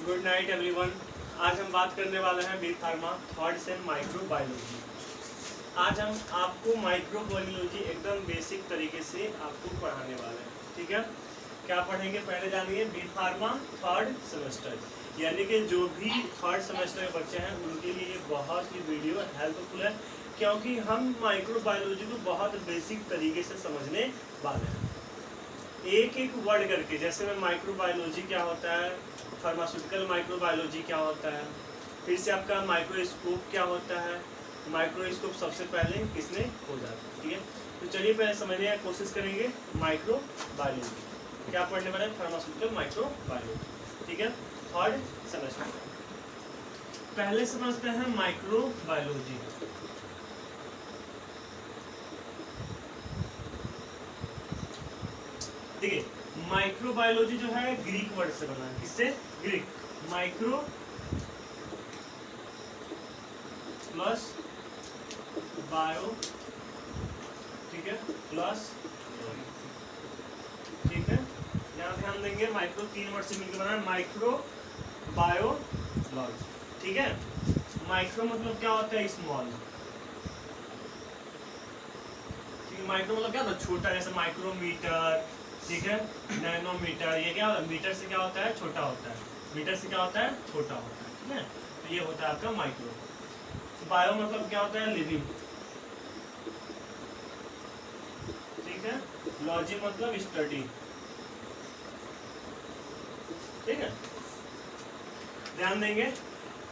Good night everyone. आज हम बात करने वाले हैं B pharma third sem microbiology. आज हम आपको माइक्रोबायोलॉजी एकदम बेसिक तरीके से आपको पढ़ाने वाले हैं। ठीक है, क्या पढ़ेंगे पहले जानिए। बी फार्मा थर्ड सेमेस्टर, यानी कि जो भी थर्ड सेमेस्टर के बच्चे हैं उनके लिए ये बहुत ही वीडियो हेल्पफुल है, क्योंकि हम माइक्रोबायोलॉजी को बहुत बेसिक तरीके से समझने वाले हैं। एक एक वर्ड करके, जैसे में माइक्रोबायोलॉजी क्या होता है, फार्मास्यूटिकल माइक्रोबायोलॉजी क्या होता है, फिर से आपका माइक्रोस्कोप क्या होता है, माइक्रोस्कोप सबसे पहले किसने खोजा था। ठीक है, तो चलिए पहले समझने की कोशिश करेंगे माइक्रोबायोलॉजी क्या पढ़ने वाले हैं, फार्मास्यूटिकल माइक्रोबायोलॉजी। ठीक है, थर्ड सेमेस्टर पहले समझते हैं माइक्रोबायोलॉजी। देखिए, माइक्रोबायोलॉजी जो है ग्रीक वर्ड से बना है। किससे? ग्रीक। माइक्रो प्लस बायो, ठीक है, प्लस, ठीक है, यहाँ ध्यान देंगे माइक्रो 3 वर्ड से मिलकर बना है, माइक्रो बायोलॉजी। ठीक है, माइक्रो मतलब क्या होता है, स्मॉल। ठीक है, माइक्रो मतलब क्या होता है, छोटा, जैसे माइक्रोमीटर, ठीक है, नैनोमीटर। ये क्या होता है, मीटर से क्या होता है, छोटा होता है, मीटर से क्या होता है, छोटा होता है। ठीक है, तो ये होता है आपका माइक्रो। बायो मतलब क्या होता है, लिविंग। ठीक है, लॉजी मतलब स्टडी। ठीक है, ध्यान देंगे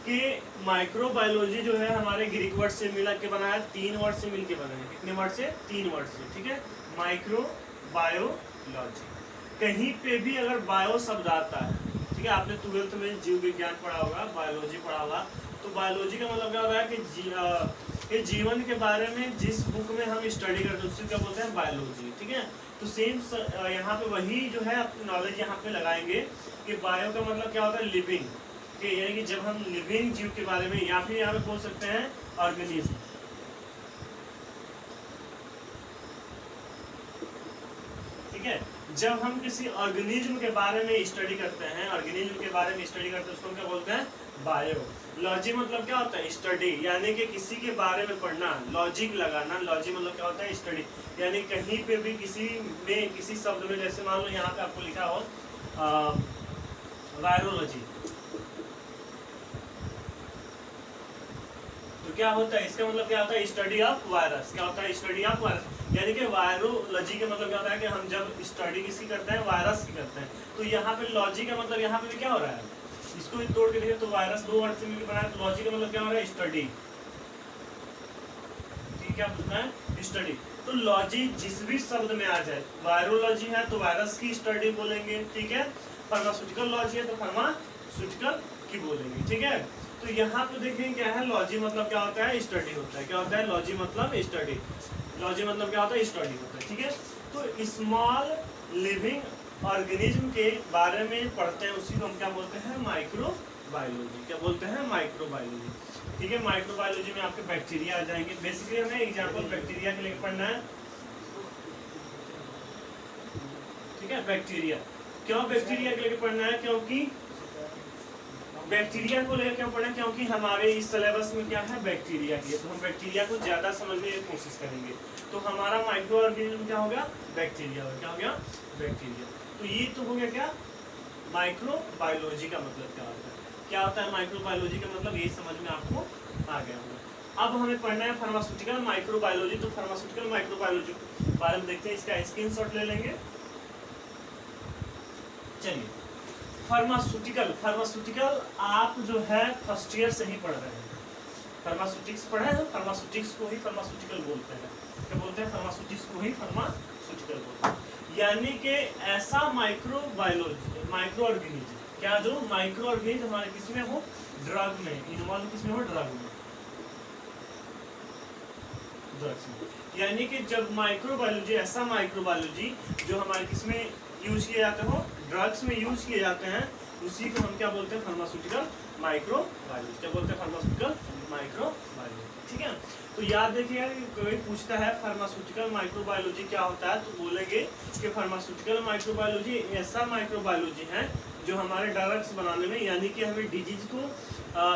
कि माइक्रोबायोलॉजी जो है हमारे ग्रीक वर्ड से मिला के बना है, 3 वर्ड से मिलके बना है। कितने वर्ड से? 3 वर्ड से। ठीक है, माइक्रो बायोलॉजी। कहीं पे भी अगर बायो शब्द आता है, ठीक है, आपने 12th में जीव विज्ञान पढ़ा होगा, बायोलॉजी पढ़ा होगा, तो बायोलॉजी का मतलब क्या होता है कि जीवन के बारे में जिस बुक में हम स्टडी करते हैं उससे क्या बोलते हैं, बायोलॉजी। ठीक है, तो सेम यहाँ पे वही जो है अपनी नॉलेज यहाँ पे लगाएंगे कि बायो का मतलब क्या होता है, लिविंग। कि यानी कि जब हम लिविंग जीव के बारे में, या फिर यहाँ पे बोल सकते हैं ऑर्गेनिज्म। ठीक है, जब हम किसी ऑर्गेनिज्म के बारे में स्टडी करते हैं, ऑर्गेनिज्म के बारे में स्टडी करते हैं, उसको क्या बोलते हैं, बायोलॉजी। मतलब क्या होता है, स्टडी, यानी कि किसी के बारे में पढ़ना, लॉजिक लगाना। लॉजी मतलब क्या होता है, स्टडी, यानी कहीं पे भी किसी में, किसी शब्द में, जैसे मान लो यहाँ पे आपको लिखा हो वायरोलॉजी, तो क्या होता है, इसका मतलब क्या होता है, स्टडी ऑफ वायरस। क्या होता है, स्टडी ऑफ वायरस। यानी कि वायरोलॉजी का मतलब क्या होता है कि हम जब स्टडी किसकी करते हैं, वायरस की करते हैं। तो यहाँ पे लॉजी का मतलब यहाँ पे भी क्या हो रहा है, इसको भी तोड़ के देखिए तो वायरस 2 वर्ड से मिलकर बना है, तो लॉजी का मतलब क्या हो रहा है, स्टडी। ठीक है, बोलना है स्टडी। तो लॉजी जिस भी शब्द में आ जाए, वायरोलॉजी है तो वायरस की स्टडी बोलेंगे। ठीक है, फार्मास्यूटिकल लॉजी है तो फार्मास्यूटिकल की बोलेंगे। ठीक है, तो यहाँ पे देखें क्या है, लॉजी मतलब क्या होता है, स्टडी होता है। क्या होता है, लॉजी मतलब स्टडी। लॉजी मतलब क्या होता है, स्टडी होता है। ठीक है, तो स्मॉल लिविंग ऑर्गेनिज्म के बारे में पढ़ते हैं, उसी को हम क्या बोलते हैं, माइक्रोबायोलॉजी। क्या बोलते हैं, माइक्रोबायोलॉजी। ठीक है, माइक्रोबायोलॉजी में आपके बैक्टीरिया आ जाएंगे। बेसिकली हमें एग्जाम्पल बैक्टीरिया के लिए पढ़ना है। ठीक है, बैक्टीरिया, क्यों बैक्टीरिया के लिए पढ़ना है, क्योंकि बैक्टीरिया को लेकर क्यों पढ़ें, क्योंकि हमारे इस सिलेबस में क्या है, बैक्टीरिया की है, तो हम बैक्टीरिया को ज्यादा समझने की कोशिश करेंगे। तो हमारा माइक्रो ऑर्गेनिज्म क्या हो गया, बैक्टीरिया हो गया। क्या हो गया, बैक्टीरिया। तो ये तो हो गया क्या, माइक्रोबायोलॉजी का मतलब क्या होता है। क्या होता है माइक्रोबायोलॉजी का मतलब, ये समझ में आपको आ गया होगा। अब हमें पढ़ना है फार्मास्यूटिकल माइक्रोबायोलॉजी। तो फार्मास्यूटिकल माइक्रोबायोलॉजी के बारे में देखते हैं, इसका स्क्रीनशॉट ले लेंगे। चलिए, फार्मास्यूटिकल आप जो है फर्स्ट ईयर से ही पढ़ रहे हैं। फार्मास्यूटिक्स पढ़े हैं, फार्मास्यूटिक्स को ही फार्मास्यूटिकल बोलते हैं। क्या बोलते हैं, फार्मास्यूटिक्स को ही फार्मास्यूटिकल बोलते हैं। यानी कि ऐसा माइक्रोबायोलॉजी, माइक्रो ऑर्गेनिज्म, क्या जो माइक्रो ऑर्गेनिज्म हमारे किसमें हो, ड्रग में इन्वॉल्व, किसमें हो, ड्रग में, ड्रग्स में। यानी कि जब माइक्रोबायोलॉजी, ऐसा माइक्रोबायोलॉजी जो हमारे किसमें यूज किए जाते हो, ड्रग्स में यूज किए जाते हैं, उसी को हम क्या बोलते हैं, फार्मास्यूटिकल माइक्रोबायोलॉजी। क्या बोलते हैं, फार्मास्यूटिकल माइक्रोबायोलॉजी। ठीक है, तो याद रखिएगा कि कोई पूछता है फार्मास्यूटिकल माइक्रोबायोलॉजी क्या होता है, तो बोलेंगे कि फार्मास्यूटिकल माइक्रोबायोलॉजी ऐसा माइक्रोबायोलॉजी है जो हमारे ड्रग्स बनाने में, यानी कि हमें डिजीज को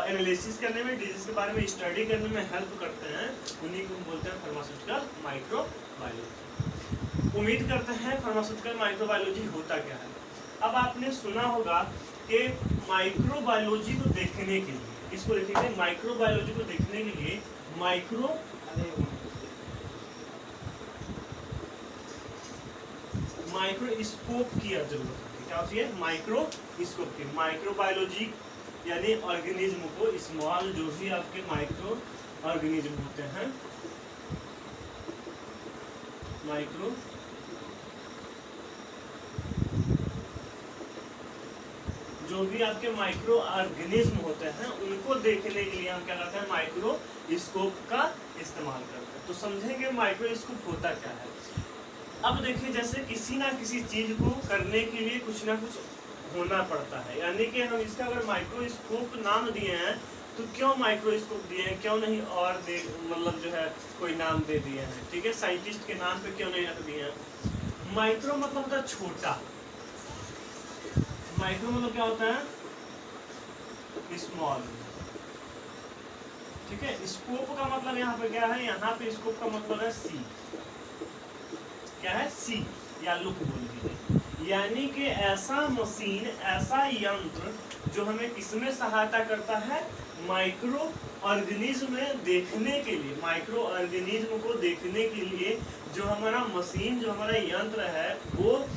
एनालिसिस करने में, डिजीज के बारे में स्टडी करने में हेल्प करते हैं, उन्हीं को हम बोलते हैं फार्मास्यूटिकल माइक्रोबायोलॉजी। उम्मीद करते हैं फार्मास्यूटिकल माइक्रोबायोलॉजी होता क्या है। अब आपने सुना होगा कि माइक्रोबायोलॉजी को देखने के लिए, इसको देखेंगे, माइक्रोबायोलॉजी को देखने के लिए माइक्रोस्कोप की जरूरत है। क्या होती है? माइक्रोस्कोप की। माइक्रोबायोलॉजी यानी ऑर्गेनिज्म को, स्मॉल जो भी आपके माइक्रो ऑर्गेनिज्म होते हैं, माइक्रो जो भी आपके माइक्रो ऑर्गेनिज्म होते हैं उनको देखने के लिए हम क्या करते हैं? माइक्रोस्कोप का इस्तेमाल करते हैं। तो समझेंगे माइक्रोस्कोप होता क्या है। अब देखिए, जैसे किसी ना किसी चीज को करने के लिए कुछ ना कुछ होना पड़ता है, यानी कि हम इसका अगर माइक्रोस्कोप नाम दिए हैं तो क्यों माइक्रोस्कोप दिए हैं, क्यों नहीं और मतलब जो है कोई नाम दे दिए हैं, ठीक है, साइंटिस्ट के नाम पे क्यों नहीं रख दिए हैं। माइक्रो मतलब होता है छोटा, माइक्रो मतलब क्या होता है? स्मॉल, ठीक है। स्कोप का मतलब यहाँ पे क्या है? यहाँ पे स्कोप का मतलब है सी। क्या है? सी, या लुक बोल दीजिए। यानी कि ऐसा मशीन, ऐसा यंत्र जो हमें किसमें सहायता करता है? माइक्रो ऑर्गेनिज्म में देखने के लिए, माइक्रो ऑर्गेनिज्म को देखने के लिए जो हमारा मशीन, जो हमारा यंत्र है वो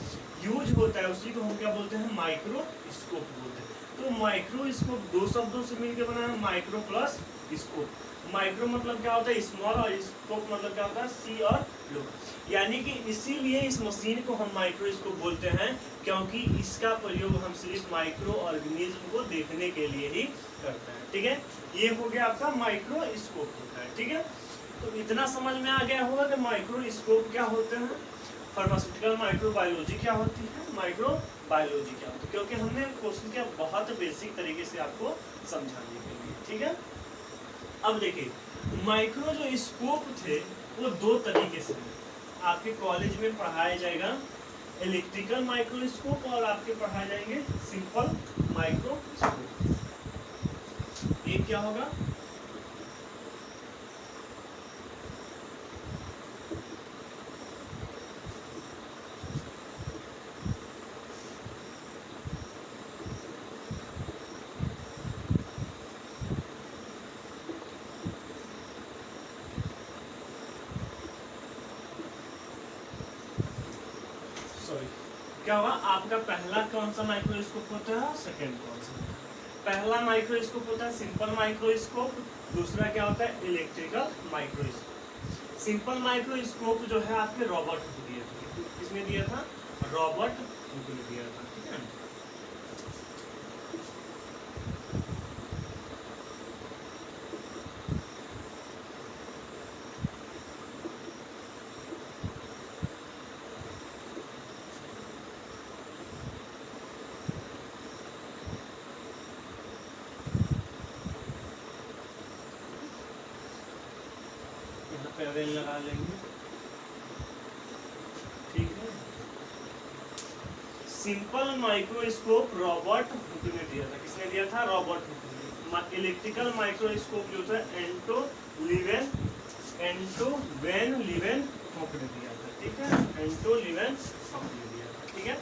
यूज होता है, उसी को हम क्या बोलते हैं? माइक्रोस्कोप बोलते हैं। तो माइक्रोस्कोप दो शब्दों से मिलकर बना है, माइक्रो प्लस स्कोप। माइक्रो मतलब क्या होता है? स्मॉल, और स्कोप मतलब क्या होता है? सी और लुक। यानी कि इसीलिए इस मशीन को हम माइक्रोस्कोप बोलते हैं, क्योंकि इसका प्रयोग हम सिर्फ माइक्रो ऑर्गेनिज्म को देखने के लिए ही करते हैं, ठीक है। ये हो गया आपका माइक्रोस्कोप होता है, ठीक है। तो इतना समझ में आ गया होगा कि माइक्रोस्कोप क्या होते हैं, फार्मास्यूटिकल माइक्रोबायोलॉजी क्या होती है, माइक्रोबायोलॉजी क्या होती है, क्योंकि हमने कोशिश किया बहुत बेसिक तरीके से आपको समझाने के लिए, ठीक है। अब देखिए, माइक्रो जो स्कोप थे वो दो तरीके से आपके कॉलेज में पढ़ाया जाएगा, इलेक्ट्रिकल माइक्रोस्कोप और आपके पढ़ाए जाएंगे सिंपल माइक्रोस्कोप। एक क्या होगा? क्या हुआ? आपका पहला कौन सा माइक्रोस्कोप होता है, सेकंड कौन सा? पहला माइक्रोस्कोप होता है सिंपल माइक्रोस्कोप, दूसरा क्या होता है? Electrical microscope. सिंपल माइक्रोस्कोप जो है आपके रॉबर्ट हुक दिया था। किसने दिया था? रॉबर्ट हुक ने दिया था, ठीक है। रेल लगा लेंगे, ठीक है। सिंपल माइक्रोस्कोप रॉबर्ट हुक ने दिया था। किसने दिया था? रॉबर्ट हुक ने। इलेक्ट्रिकल माइक्रोस्कोप जो था एंटो वेन लीवेन हुक ने दिया था, ठीक है। एंटो लीवेन हुक ने दिया था, ठीक है।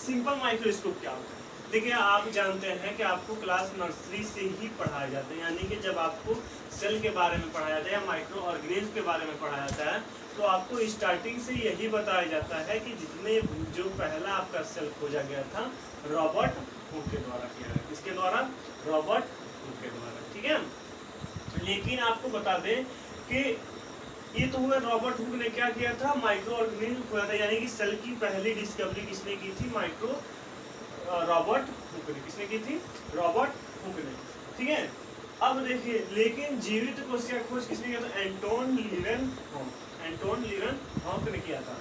सिंपल माइक्रोस्कोप क्या होता है? देखिए, आप जानते हैं कि आपको क्लास नर्सरी से ही पढ़ाया जाता है, यानी कि जब आपको सेल के बारे में पढ़ाया जाता है या माइक्रो ऑर्गेनिज्म के बारे में पढ़ाया जाता है तो आपको स्टार्टिंग से यही बताया जाता है कि जितने जो पहला आपका सेल खोजा गया था रॉबर्ट हुक के द्वारा किया गया। किसके द्वारा? रॉबर्ट हुक के द्वारा, ठीक है। लेकिन आपको बता दें कि ये तो हुआ रॉबर्ट हुक ने क्या किया था? माइक्रो ऑर्गेनिज्म खोजा था, यानी कि सेल की पहली डिस्कवरी किसने की थी? रॉबर्ट हुक ने। किसने की थी? रॉबर्ट हुक ने, ठीक है। अब देखिए, लेकिन जीवित कोशिका खोज किसने किया था? एंटोन लीवेनहॉक ने किया था।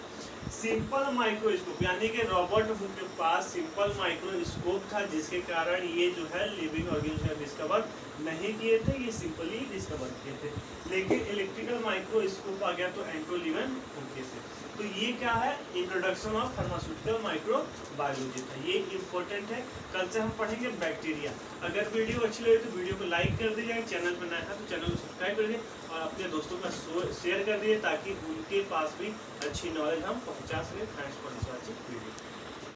सिंपल माइक्रोस्कोप, यानी कि रॉबर्ट हुक के पास सिंपल माइक्रोस्कोप था, जिसके कारण ये जो है लिविंग ऑर्गेनिज्म डिस्कवर नहीं किए थे, ये सिंपली डिस्कवर किए थे। लेकिन इलेक्ट्रिकल माइक्रोस्कोप आ गया तो एंड्रू लीवन हुक से। तो ये क्या है, इंट्रोडक्शन ऑफ फार्मास्यूटिकल माइक्रोबायोलॉजी था, ये इंपॉर्टेंट है। कल से हम पढ़ेंगे बैक्टीरिया। अगर वीडियो अच्छी लगे तो वीडियो को लाइक कर दीजिए, चैनल पर नया है तो चैनल को सब्सक्राइब कर दीजिए और अपने दोस्तों का शेयर कर दीजिए ताकि उनके पास भी अच्छी नॉलेज हम पहुंचा सकें। Thanks for watching video.